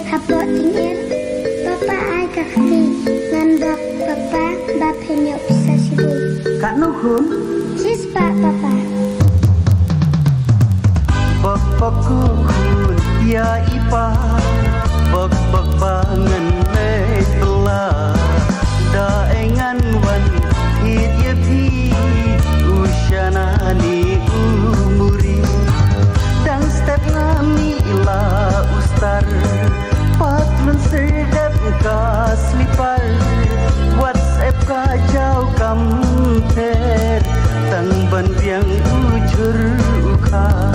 Habok tinggal Papa ai kakti Ngandok Papa Bapenyok sa sibu Kak Nuhun Sispa Papa Bok kun ya ipa Bok bangan metla Daengan wan hit ya pi Usyana ni umuri Dan step ngami ila ustar Patron sedap ka slipar WhatsApp ka jauh kamter Tang ban biang ujur ukha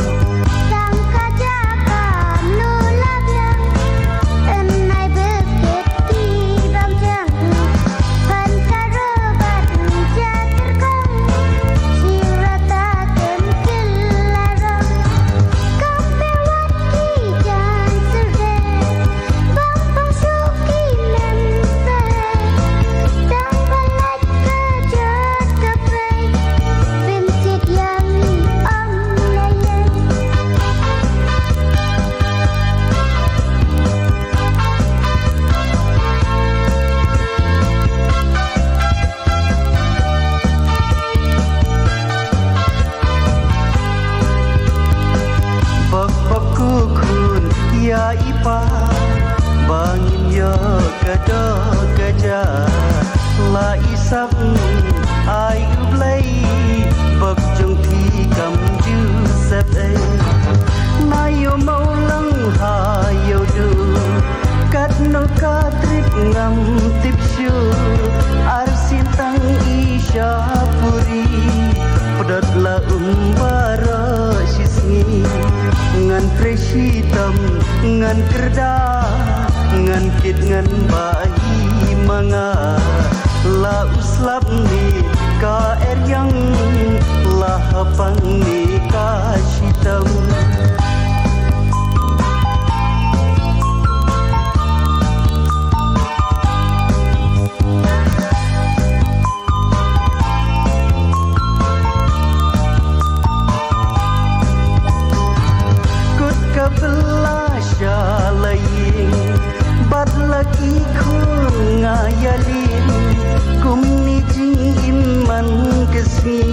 ya ipa bangin yo kado kaja la isap ai ublai bak jong thi kam ju sep ai na yo mau lang ha yo du kat no ka trip ngam tip shu arsin tang isha puri pedot la umbara sisngi ngan preshitam ngan kerda ngan kit ngan bayi manga la uslap ni ka yang la hapang ni ka shitam Belasya laying Bad laki kun ngayalin Kumni jing iman kesni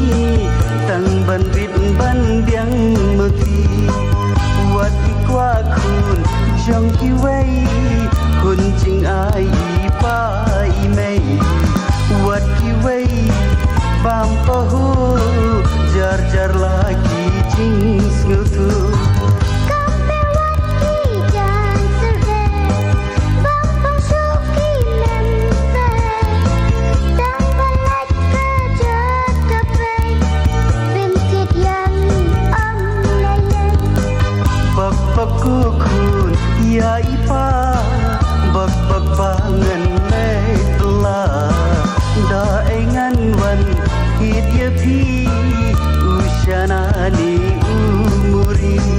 Tang ban bit ban biang meki Wat ikwa kun jong kiwei Kun jing ai pa imei Wat kiwei bam pahu Jar jar lagi jing snutu Kun ya ipa bak bangan metla daengan wan hit ya pi usyana ni umuri